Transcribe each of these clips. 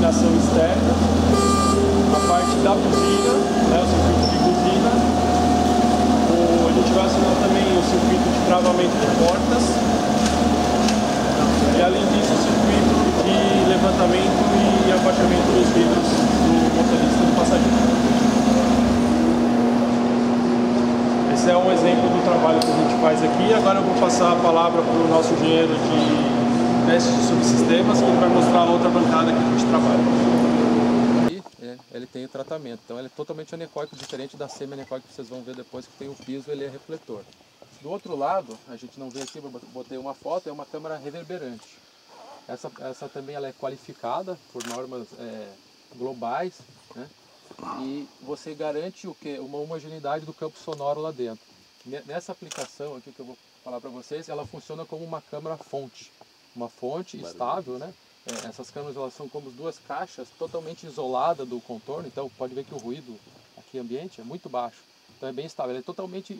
iluminação externa, a parte da buzina, né, o circuito de buzina. A gente vai acionar também o circuito de travamento de portas. E além disso, o circuito de levantamento e abaixamento dos vidros do motorista e do passageiro. Esse é um exemplo do trabalho que a gente faz aqui. Agora eu vou passar a palavra para o nosso engenheiro de testes de subsistemas, que ele vai mostrar a outra bancada que a gente trabalha. Ele tem o tratamento, então ele é totalmente anecoico, diferente da semi-anecoico que vocês vão ver depois, que tem o piso, ele é refletor. Do outro lado, a gente não vê aqui, eu botei uma foto, é uma câmara reverberante. Essa também ela é qualificada por normas globais, né? E você garante o quê? Uma homogeneidade do campo sonoro lá dentro. Nessa aplicação aqui que eu vou falar para vocês, ela funciona como uma câmara fonte. Uma fonte estável, né? Essas câmeras elas são como duas caixas totalmente isoladas do contorno, então pode ver que o ruído aqui ambiente é muito baixo. Então é bem estável, ela é totalmente,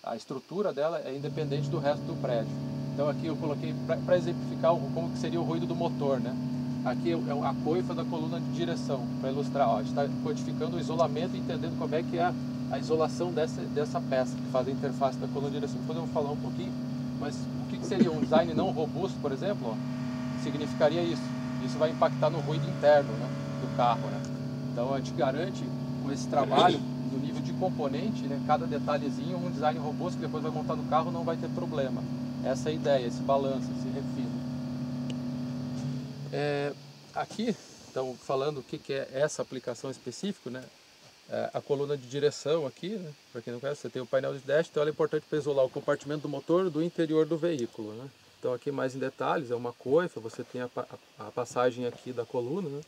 a estrutura dela é independente do resto do prédio. Então aqui eu coloquei para exemplificar como que seria o ruído do motor, né? Aqui é a coifa da coluna de direção, para ilustrar. Ó, a gente está codificando o isolamento e entendendo como é que é a isolação dessa peça que faz a interface da coluna de direção. Depois eu vou falar um pouquinho, mas o que seria um design não robusto, por exemplo? Ó, significaria isso. Isso vai impactar no ruído interno, né, do carro, né? Então a gente garante com esse trabalho, no nível de componente, né, cada detalhezinho, um design robusto que depois vai montar no carro não vai ter problema. Essa é a ideia, esse balanço, esse refino. Aqui, então, falando o que é essa aplicação específica, né? A coluna de direção aqui, né? Para quem não conhece, você tem o painel de dash, então ela é importante para isolar o compartimento do motor do interior do veículo, né? Então aqui mais em detalhes, é uma coifa, você tem a passagem aqui da coluna, né?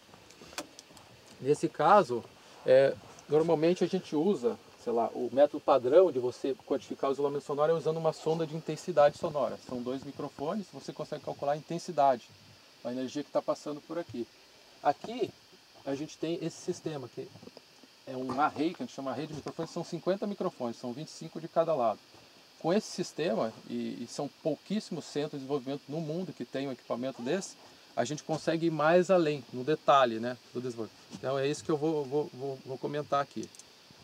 Nesse caso, normalmente a gente usa, sei lá, o método padrão de você codificar o isolamento sonoro é usando uma sonda de intensidade sonora. São 2 microfones, você consegue calcular a intensidade, a energia que está passando por aqui. Aqui a gente tem esse sistema, que é um array, que a gente chama array de microfones, são 50 microfones, são 25 de cada lado. Com esse sistema, e são pouquíssimos centros de desenvolvimento no mundo que tem um equipamento desse, a gente consegue ir mais além, no detalhe, né, do desenvolvimento. Então é isso que eu vou comentar aqui.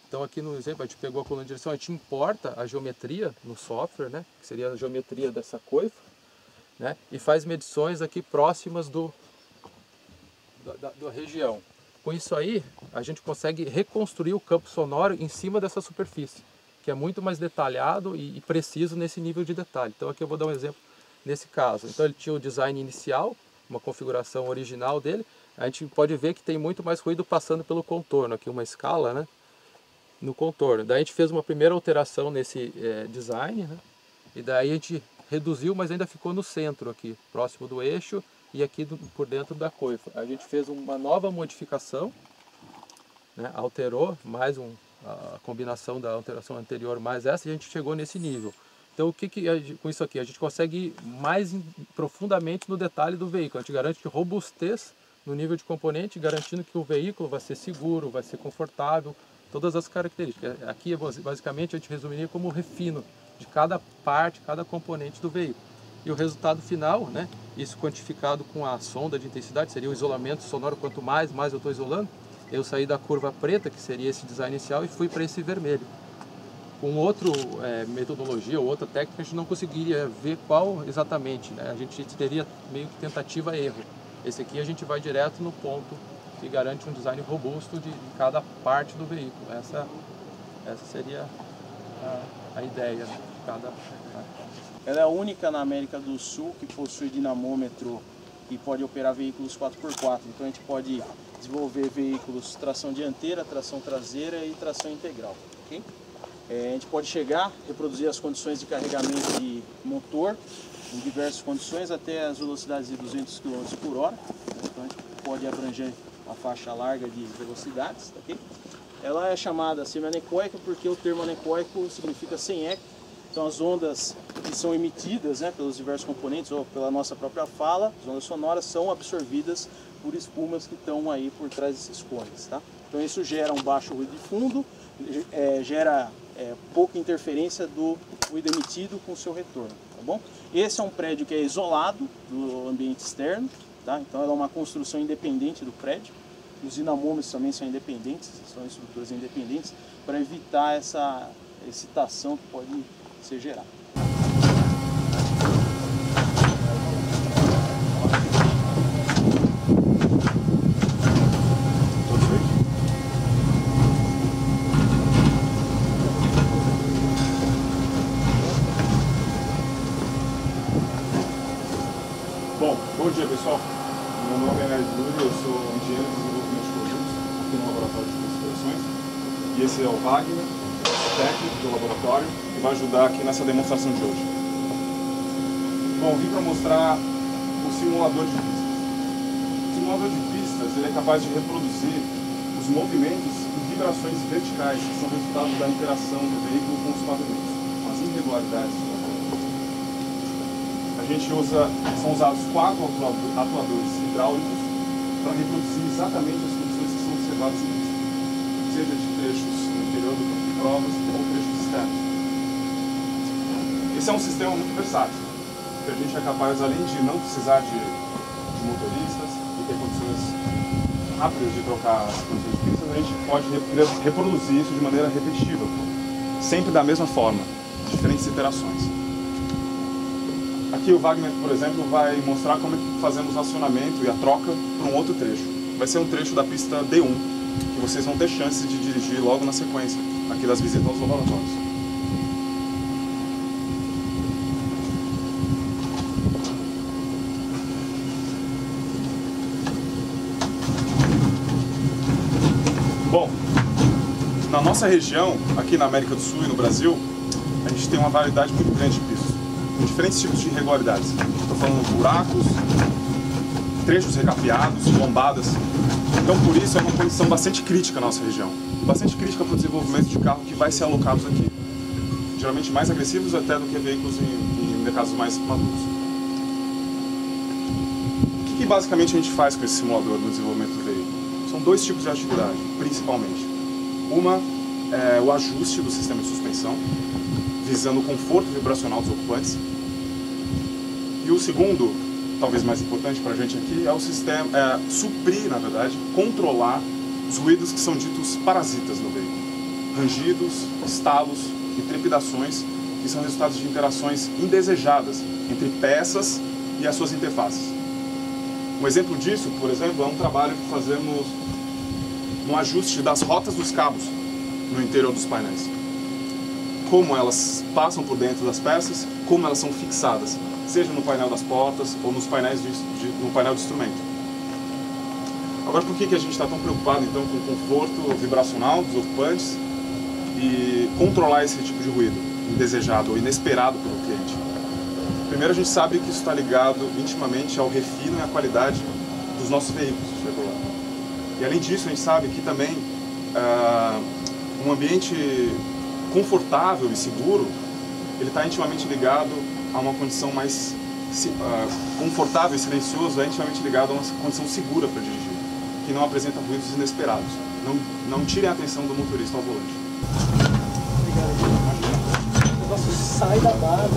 Então aqui no exemplo, a gente pegou a coluna de direção, a gente importa a geometria no software, né, que seria a geometria dessa coifa, né, e faz medições aqui próximas da região. Com isso aí, a gente consegue reconstruir o campo sonoro em cima dessa superfície, que é muito mais detalhado e preciso nesse nível de detalhe. Então aqui eu vou dar um exemplo nesse caso. Então ele tinha o design inicial, uma configuração original dele, a gente pode ver que tem muito mais ruído passando pelo contorno, aqui uma escala, né, no contorno. Daí a gente fez uma primeira alteração nesse design, né, e daí a gente reduziu, mas ainda ficou no centro aqui, próximo do eixo e aqui por dentro da coifa. A gente fez uma nova modificação, né, alterou mais a combinação da alteração anterior mais essa, e a gente chegou nesse nível. Então com isso aqui a gente consegue ir mais profundamente no detalhe do veículo. A gente garante robustez no nível de componente, garantindo que o veículo vai ser seguro, vai ser confortável, todas as características. Aqui basicamente a gente resumiria como o refino de cada parte, cada componente do veículo. E o resultado final, né, isso quantificado com a sonda de intensidade, seria o isolamento sonoro. Quanto mais eu estou isolando, eu saí da curva preta, que seria esse design inicial, e fui para esse vermelho. Com outra metodologia ou outra técnica, a gente não conseguiria ver qual exatamente, né? A gente teria meio que tentativa e erro. Esse aqui a gente vai direto no ponto e garante um design robusto de cada parte do veículo. Essa seria a ideia, né, de cada parte. Ela é a única na América do Sul que possui dinamômetro e pode operar veículos 4x4. Então a gente pode desenvolver veículos tração dianteira, tração traseira e tração integral. Okay? A gente pode chegar, reproduzir as condições de carregamento de motor em diversas condições, até as velocidades de 200 km por hora. Então a gente pode abranger a faixa larga de velocidades. Okay? Ela é chamada semi-anecoica porque o termo anecoico significa sem eco. Então as ondas que são emitidas, né, pelos diversos componentes ou pela nossa própria fala, as ondas sonoras, são absorvidas por espumas que estão aí por trás desses cones. Tá? Então isso gera um baixo ruído de fundo, gera pouca interferência do ruído emitido com o seu retorno. Tá bom? Esse é um prédio que é isolado do ambiente externo, tá? Então ela é uma construção independente do prédio. Os dinamômetros também são independentes, são estruturas independentes, para evitar essa excitação que pode ser gerada. Bom dia, pessoal. Meu nome é Júlio, eu sou engenheiro de desenvolvimento de produtos aqui no laboratório de considerações. E esse é o Wagner, técnico do laboratório, que vai ajudar aqui nessa demonstração de hoje. Bom, vim para mostrar o simulador de pistas. O simulador de pistas ele é capaz de reproduzir os movimentos e vibrações verticais que são resultado da interação do veículo com os pavimentos, com as irregularidades do local. São usados 4 atuadores hidráulicos para reproduzir exatamente as condições que são observadas em pista, seja de trechos no interior do campo de provas ou trechos externos. Esse é um sistema muito versátil, que a gente é capaz, além de não precisar de motoristas e ter condições rápidas de trocar as condições de pista, a gente pode reproduzir isso de maneira repetitiva, sempre da mesma forma, diferentes iterações. Aqui o Wagner, por exemplo, vai mostrar como é que fazemos o acionamento e a troca para um outro trecho. Vai ser um trecho da pista D1, que vocês vão ter chances de dirigir logo na sequência, aqui das visitas aos laboratórios. Bom, na nossa região, aqui na América do Sul e no Brasil, a gente tem uma variedade muito grande de pistas, com diferentes tipos de irregularidades. Estou falando de buracos, trechos recapeados, lombadas. Então, por isso, é uma condição bastante crítica na nossa região. Bastante crítica para o desenvolvimento de carro que vai ser alocados aqui. Geralmente mais agressivos até do que veículos em mercados mais maduros. O que basicamente a gente faz com esse simulador no desenvolvimento do veículo? São 2 tipos de atividade, principalmente. Uma é o ajuste do sistema de suspensão, visando o conforto vibracional dos ocupantes. E o segundo, talvez mais importante para a gente aqui, é o sistema, suprir, na verdade, controlar os ruídos que são ditos parasitas no veículo. Rangidos, estalos e trepidações, que são resultados de interações indesejadas entre peças e as suas interfaces. Um exemplo disso, por exemplo, é um trabalho que fazemos no ajuste das rotas dos cabos no interior dos painéis. Como elas passam por dentro das peças, como elas são fixadas, seja no painel das portas ou nos painéis no painel de instrumento. Agora, por que a gente está tão preocupado então com o conforto vibracional dos ocupantes e controlar esse tipo de ruído indesejado ou inesperado pelo cliente? Primeiro, a gente sabe que isso está ligado intimamente ao refino e à qualidade dos nossos veículos. E além disso, a gente sabe que também um ambiente confortável e seguro, ele está intimamente ligado a uma condição mais confortável e silenciosa, é intimamente ligado a uma condição segura para dirigir, que não apresenta ruídos inesperados. Não tirem a atenção do motorista ao volante. O negócio sai da base.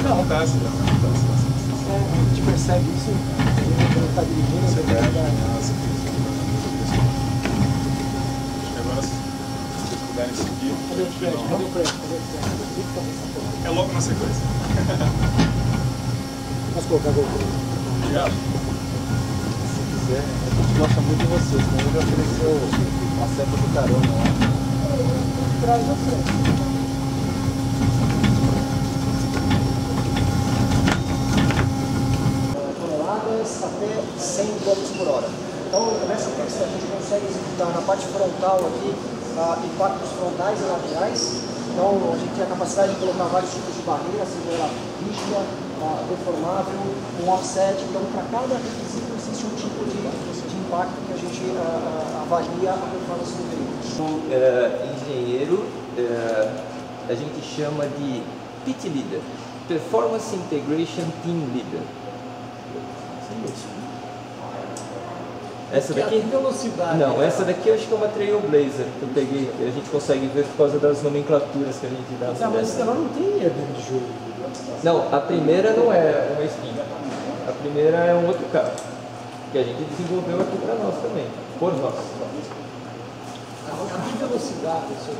Acontece. A gente percebe isso quando está dirigindo. Agora, se vocês puderem seguir... Cadê o prédio? É logo na sequência. Posso colocar a GoPro? Obrigado. Se quiser, a gente gosta muito de vocês, né? Ele ofereceu a seta do carona lá. Traz você. Toneladas até 100 km por hora. Então, nessa pista a gente consegue executar na parte frontal aqui impactos frontais e laterais. Então, a gente tem a capacidade de colocar vários tipos de barreira, seja ela rígida, deformável, um offset. Então, para cada requisito existe um tipo de impacto que a gente avalia a performance do veículo. Engenheiro, a gente chama de PT Leader, Performance Integration Team Leader. Essa daqui? Velocidade. Não, essa daqui eu acho que é uma Trailblazer que eu peguei, que a gente consegue ver por causa das nomenclaturas que a gente dá. Mas ela não tem herder de jogo. Não, a primeira não é uma espinha. A primeira é um outro carro, que a gente desenvolveu aqui para nós também, por nós. A que velocidade o senhor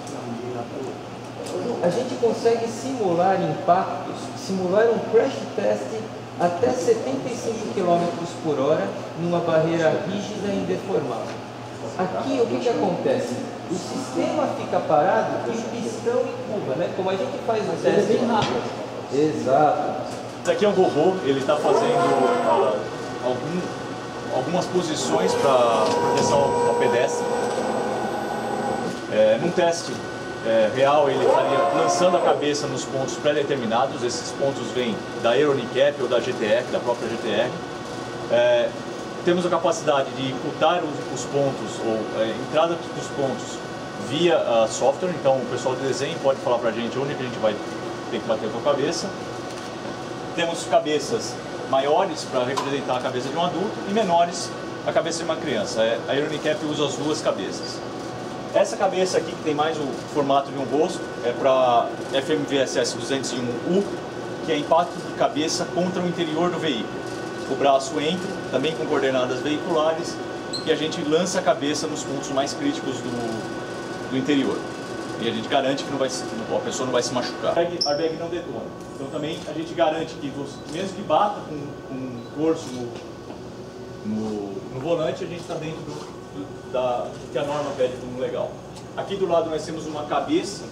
A gente consegue simular impactos, simular um crash test até 75 km por hora numa barreira rígida e indeformável. Aqui o que acontece? O sistema fica parado e o pistão empurra, né? Como a gente faz o teste bem rápido. Exato. Esse aqui é um robô, ele está fazendo algumas posições para proteção ao pedestre. Num teste real, ele estaria lançando a cabeça nos pontos pré-determinados. Esses pontos vêm da Aeronicap ou da GTR, da própria GTR. Temos a capacidade de imputar os pontos, ou entrada dos pontos, via software. Então, o pessoal de desenho pode falar para a gente onde que a gente vai ter que bater com a cabeça. Temos cabeças maiores para representar a cabeça de um adulto e menores a cabeça de uma criança. A Aeronicap usa as duas cabeças. Essa cabeça aqui, que tem mais o formato de um rosto, é para FMVSS 201U, que é impacto de cabeça contra o interior do veículo. O braço entra, também com coordenadas veiculares, e a gente lança a cabeça nos pontos mais críticos do interior. E a gente garante que a pessoa não vai se machucar. O airbag não detona. Então também a gente garante que, mesmo que bata com o torso no volante, a gente está dentro do que a norma pede como legal. Aqui do lado nós temos uma cabeça,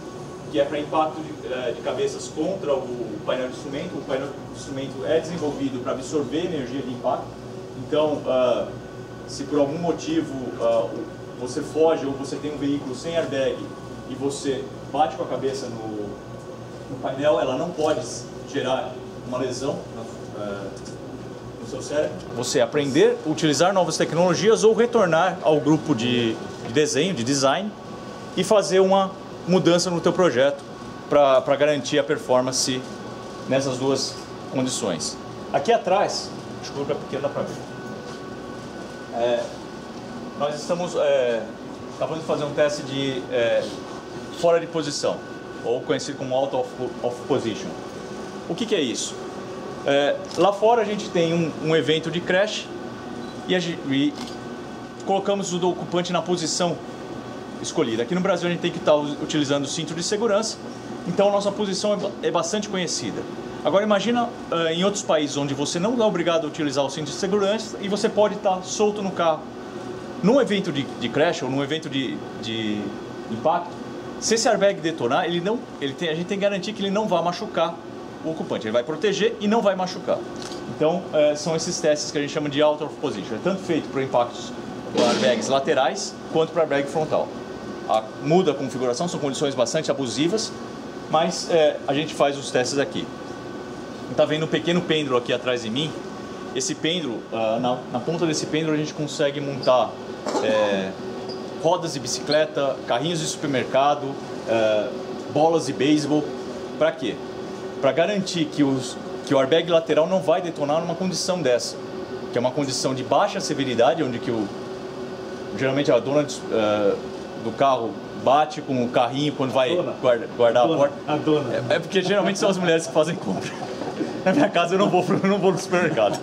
que é para impacto de cabeças contra o painel de instrumento. O painel de instrumento é desenvolvido para absorver energia de impacto. Então, se por algum motivo você foge ou você tem um veículo sem airbag e você bate com a cabeça no painel, ela não pode gerar uma lesão no seu cérebro. Você aprender a utilizar novas tecnologias ou retornar ao grupo de desenho, de design, e fazer uma mudança no teu projeto para garantir a performance nessas duas condições. Aqui atrás, desculpa, é pequeno, dá para ver. Nós estamos acabando de fazer um teste de fora de posição, ou conhecido como out of position. O que é isso? Lá fora a gente tem um evento de crash e colocamos o ocupante na posição escolhida. Aqui no Brasil a gente tem que estar utilizando o cinto de segurança, então a nossa posição é bastante conhecida. Agora imagina em outros países onde você não é obrigado a utilizar o cinto de segurança e você pode estar solto no carro. Num evento de crash ou num evento de impacto, se esse airbag detonar, a gente tem que garantir que ele não vai machucar o ocupante. Ele vai proteger e não vai machucar. Então, são esses testes que a gente chama de out of position. É tanto feito para impactos para airbags laterais quanto para airbag frontal. Muda a configuração, são condições bastante abusivas, mas a gente faz os testes aqui. Está vendo um pequeno pêndulo aqui atrás de mim? Esse pêndulo, na ponta desse pêndulo a gente consegue montar rodas de bicicleta, carrinhos de supermercado, bolas de beisebol. Para quê? Para garantir que o airbag lateral não vai detonar numa condição dessa, que é uma condição de baixa severidade, onde geralmente a dona do carro bate com o carrinho quando vai guardar a porta. A dona. É porque geralmente são as mulheres que fazem compra. Na minha casa eu não vou no supermercado.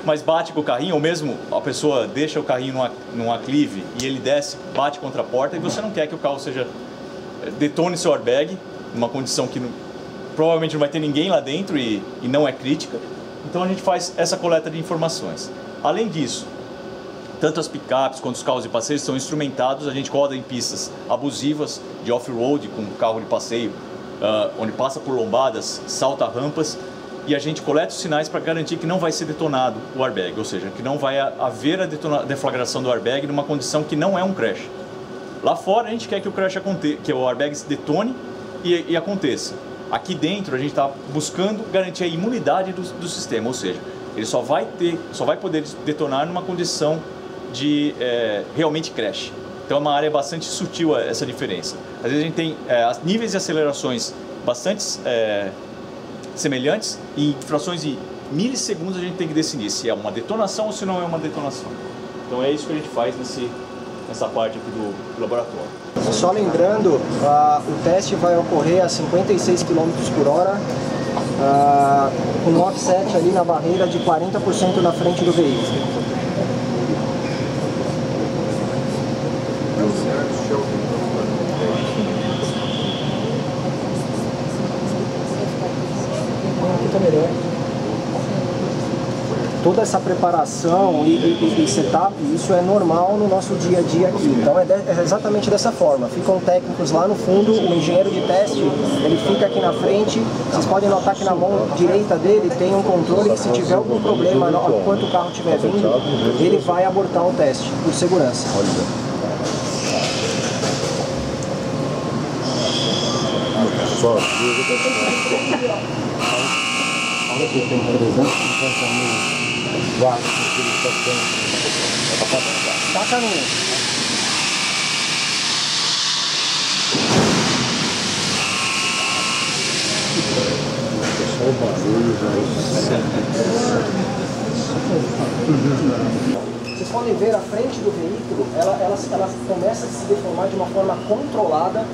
Mas bate com o carrinho, ou mesmo a pessoa deixa o carrinho num aclive e ele desce, bate contra a porta, e você não quer que o carro detone seu airbag, numa condição que provavelmente não vai ter ninguém lá dentro e não é crítica. Então a gente faz essa coleta de informações. Além disso, tanto as picapes quanto os carros de passeio são instrumentados, a gente roda em pistas abusivas de off-road com carro de passeio, onde passa por lombadas, salta rampas, e a gente coleta os sinais para garantir que não vai ser detonado o airbag, ou seja, que não vai haver a deflagração do airbag numa condição que não é um crash. Lá fora a gente quer que o crash aconteça, que o airbag se detone e aconteça. Aqui dentro a gente está buscando garantir a imunidade do sistema, ou seja, ele só vai poder detonar numa condição de realmente crash. Então é uma área bastante sutil essa diferença. Às vezes a gente tem níveis de acelerações bastante semelhantes e em frações de milissegundos a gente tem que decidir se é uma detonação ou se não é uma detonação. Então é isso que a gente faz nessa parte aqui do laboratório. Só lembrando, o teste vai ocorrer a 56 km por hora com um offset ali na barreira de 40% na frente do veículo. Aqui tá melhor. Toda essa preparação e setup, isso é normal no nosso dia a dia aqui. Então é exatamente dessa forma. Ficam técnicos lá no fundo, o engenheiro de teste, ele fica aqui na frente. Vocês podem notar que na mão direita dele tem um controle que se tiver algum problema enquanto o carro estiver vindo, ele vai abortar o teste, por segurança. Tá caminho. Vocês podem ver a frente do veículo, ela começa a se deformar de uma forma controlada,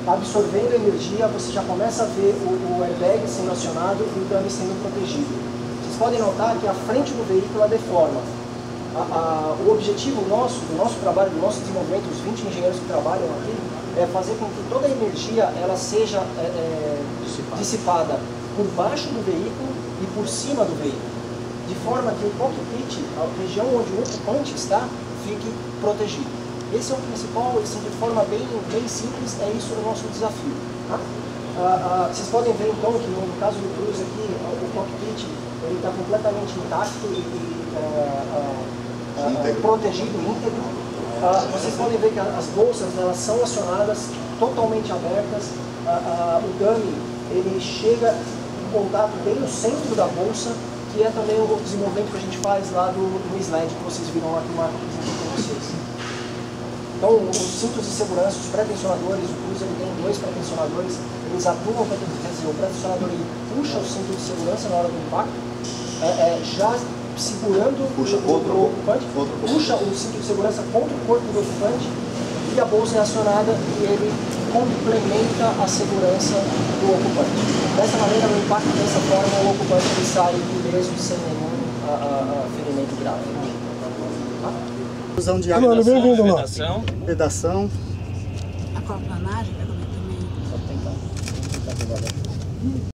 absorvendo energia. Você já começa a ver o airbag sendo acionado e o dummy sendo protegido. Vocês podem notar que a frente do veículo deforma. O objetivo do nosso trabalho, do nosso desenvolvimento, os 20 engenheiros que trabalham aqui, é fazer com que toda a energia ela seja dissipada por baixo do veículo e por cima do veículo, de forma que o cockpit, a região onde o ocupante está, fique protegido. Esse é o principal, de forma bem simples, é isso o nosso desafio. Tá? Vocês podem ver então que no caso do Cruze aqui, o cockpit está completamente intacto e protegido, íntegro. Vocês podem ver que as bolsas elas são acionadas, totalmente abertas. O dummy ele chega em contato bem no centro da bolsa, que é também o desenvolvimento que a gente faz lá do sled que vocês viram lá que o Marco apresentou para vocês. Então, os cintos de segurança, os pré-tensionadores, o Cruze ele tem 2 pré-tensionadores, eles atuam, quer dizer, o pré-tensionador ele puxa o cinto de segurança na hora do impacto, já segurando o ocupante, puxa o cinto de segurança contra o corpo do ocupante e a bolsa é acionada e ele complementa a segurança do ocupante. Dessa maneira, no impacto dessa forma, o ocupante ele sai ileso sem nenhum ferimento grave. Fusão de vedação. Aquaplanagem,